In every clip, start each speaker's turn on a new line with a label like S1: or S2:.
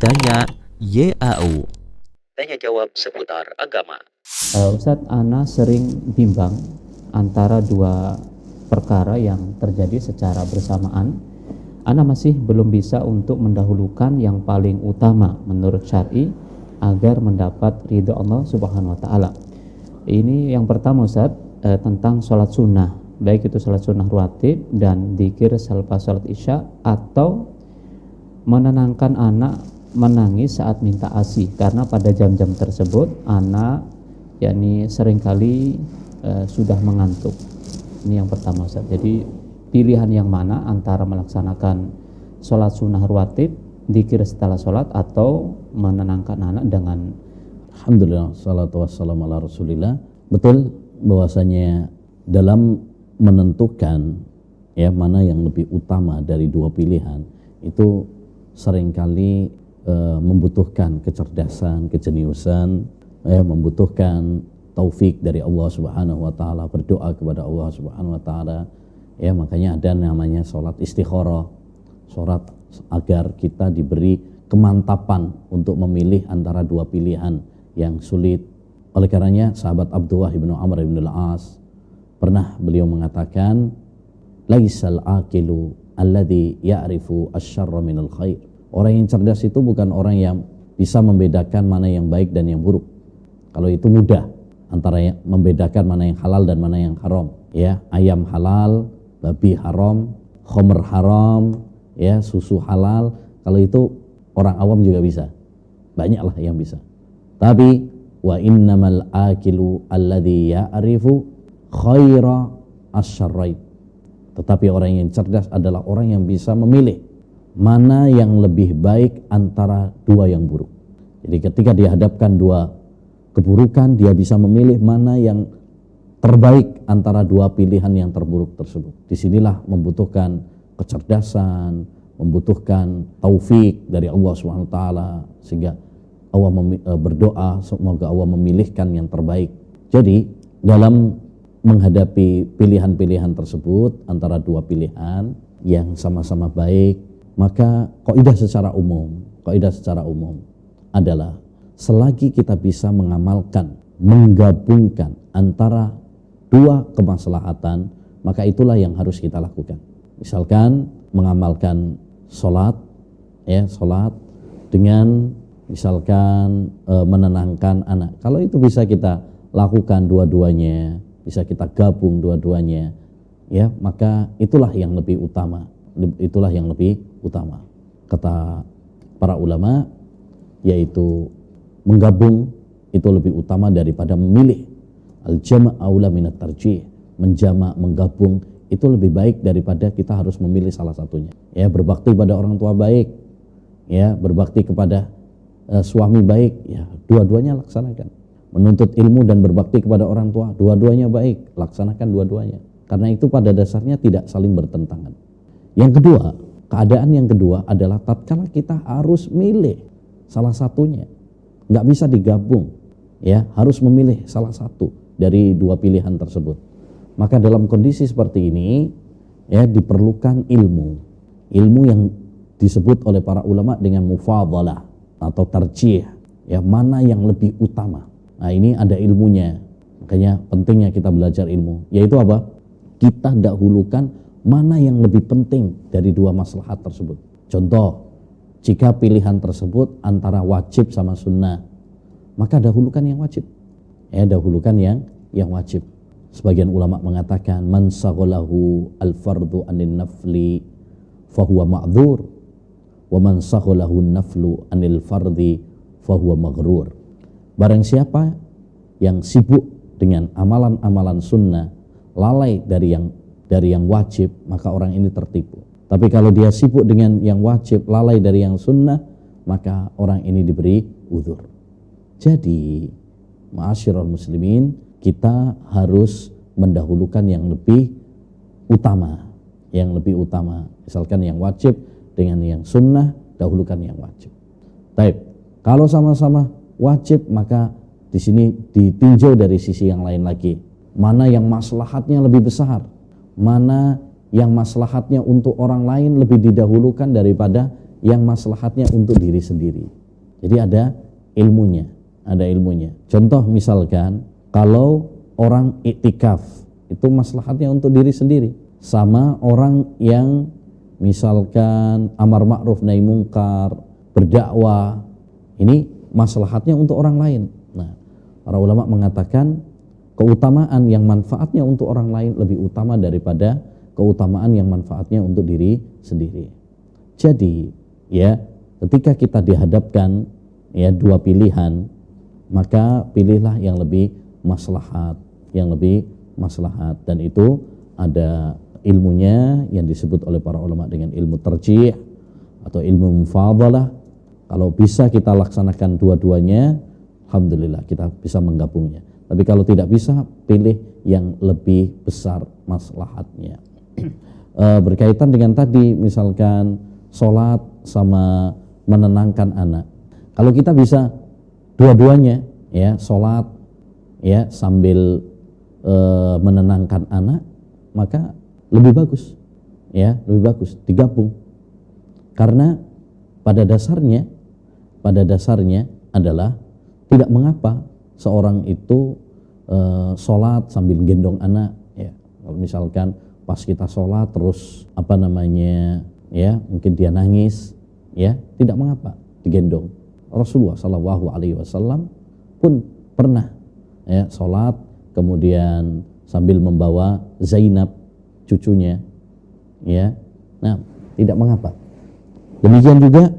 S1: Tanya YAU. Tanya jawab seputar agama.
S2: Ustadz, ana sering bimbang antara dua perkara yang terjadi secara bersamaan. Ana masih belum bisa untuk mendahulukan yang paling utama menurut syar'i agar mendapat ridho Allah Subhanahu wa taala. Ini yang pertama, Ustadz, tentang sholat sunnah, baik itu sholat sunnah rawatib dan dzikir selepas sholat isya, atau menenangkan anak menangis saat minta ASI, karena pada jam-jam tersebut anak seringkali sudah mengantuk. Ini yang pertama, Ustaz. Jadi pilihan yang mana antara melaksanakan sholat sunnah rawatib, dzikir setelah sholat, atau menenangkan anak dengan
S3: Alhamdulillah, salatu wassalamu ala rasulillah. Betul bahwasanya dalam menentukan mana yang lebih utama dari dua pilihan itu seringkali membutuhkan kecerdasan, kejeniusan, membutuhkan taufik dari Allah Subhanahu wa taala, berdoa kepada Allah Subhanahu wa taala. Makanya ada namanya salat istikharah, salat agar kita diberi kemantapan untuk memilih antara dua pilihan yang sulit. Oleh karenanya sahabat Abdullah bin Amr bin al-As pernah beliau mengatakan, laisal aqilu alladhi ya'rifu asy-syarra minal khair. Orang yang cerdas itu bukan orang yang bisa membedakan mana yang baik dan yang buruk. Kalau itu mudah, antara membedakan mana yang halal dan mana yang haram. Ayam halal, babi haram, khamr haram, susu halal. Kalau itu orang awam juga bisa. Banyaklah yang bisa. Tapi wa innamal akilu alladhi ya'rifu khaira asy-syarrain. Tetapi orang yang cerdas adalah orang yang bisa memilih mana yang lebih baik antara dua yang buruk. Jadi ketika dihadapkan dua keburukan, dia bisa memilih mana yang terbaik antara dua pilihan yang terburuk tersebut. Disinilah membutuhkan kecerdasan, membutuhkan taufik dari Allah SWT, sehingga Allah berdoa semoga Allah memilihkan yang terbaik. Jadi dalam menghadapi pilihan-pilihan tersebut antara dua pilihan yang sama-sama baik, maka kaidah secara umum adalah selagi kita bisa mengamalkan, menggabungkan antara dua kemaslahatan, maka itulah yang harus kita lakukan. Misalkan mengamalkan sholat dengan misalkan menenangkan anak. Kalau itu bisa kita lakukan dua-duanya, bisa kita gabung dua-duanya, maka itulah yang lebih utama. Kata para ulama, yaitu menggabung itu lebih utama daripada memilih. Al-jama' aula minat tarjih. Menggabung itu lebih baik daripada kita harus memilih salah satunya. Berbakti pada orang tua baik, berbakti kepada suami baik, dua-duanya laksanakan. Menuntut ilmu dan berbakti kepada orang tua, dua-duanya baik, laksanakan dua-duanya. Karena itu pada dasarnya tidak saling bertentangan. Yang kedua, keadaan yang kedua adalah tatkala kita harus milih salah satunya, nggak bisa digabung, harus memilih salah satu dari dua pilihan tersebut. Maka dalam kondisi seperti ini, diperlukan ilmu yang disebut oleh para ulama dengan mufadhalah atau tarjih, mana yang lebih utama. Nah, ini ada ilmunya. Makanya pentingnya kita belajar ilmu, yaitu apa? Kita dahulukan mana yang lebih penting dari dua maslahat tersebut. Contoh, jika pilihan tersebut antara wajib sama sunnah, maka dahulukan yang wajib. Dahulukan yang wajib. Sebagian ulama mengatakan, man saghalahu al-fardu anin nafli fahuwa ma'dzur, wa man saghalahu an-naflu anil fardi fahuwa maghrur. Barang siapa yang sibuk dengan amalan-amalan sunnah, lalai dari yang wajib, maka orang ini tertipu. Tapi kalau dia sibuk dengan yang wajib, lalai dari yang sunnah, maka orang ini diberi uzur. Jadi, ma'asyiral muslimin, kita harus mendahulukan yang lebih utama. Misalkan yang wajib dengan yang sunnah, dahulukan yang wajib. Baik, kalau sama-sama wajib, maka di sini ditinjau dari sisi yang lain lagi. Mana yang maslahatnya lebih besar? Mana yang maslahatnya untuk orang lain lebih didahulukan daripada yang maslahatnya untuk diri sendiri. Jadi ada ilmunya, Contoh misalkan kalau orang iktikaf itu maslahatnya untuk diri sendiri, sama orang yang misalkan amar ma'ruf nahi mungkar, berdakwah, ini maslahatnya untuk orang lain. Nah, para ulama mengatakan keutamaan yang manfaatnya untuk orang lain lebih utama daripada keutamaan yang manfaatnya untuk diri sendiri. Jadi, ya, ketika kita dihadapkan ya dua pilihan, maka pilihlah yang lebih maslahat, dan itu ada ilmunya yang disebut oleh para ulama dengan ilmu tarjih atau ilmu mufadalah. Kalau bisa kita laksanakan dua-duanya, alhamdulillah kita bisa menggabungnya. Tapi kalau tidak bisa, pilih yang lebih besar maslahatnya. Berkaitan dengan tadi misalkan sholat sama menenangkan anak. Kalau kita bisa dua-duanya, ya, sholat ya sambil menenangkan anak, maka lebih bagus, ya, lebih bagus digabung. Karena pada dasarnya adalah tidak mengapa seorang itu sholat sambil gendong anak, ya. Kalau misalkan pas kita sholat terus ya mungkin dia nangis, ya, tidak mengapa digendong. Rasulullah SAW pun pernah ya sholat kemudian sambil membawa Zainab cucunya, ya. Nah, tidak mengapa. Demikian juga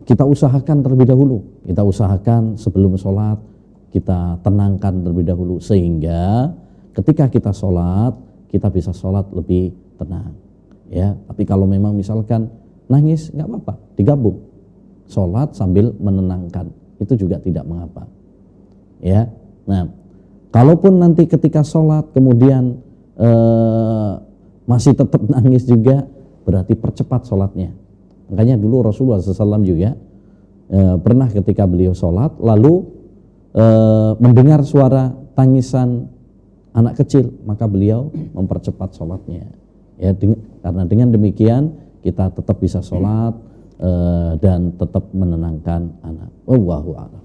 S3: kita usahakan terlebih dahulu. Kita usahakan sebelum sholat kita tenangkan terlebih dahulu sehingga ketika kita sholat kita bisa sholat lebih tenang, ya. Tapi kalau memang misalkan nangis, nggak apa-apa, digabung sholat sambil menenangkan, itu juga tidak mengapa, ya. Nah, kalaupun nanti ketika sholat kemudian masih tetap nangis juga, berarti percepat sholatnya. Makanya dulu Rasulullah SAW juga pernah ketika beliau sholat lalu mendengar suara tangisan anak kecil, maka beliau mempercepat sholatnya, ya. Karena dengan demikian kita tetap bisa sholat dan tetap menenangkan anak. Wallahu a'lam.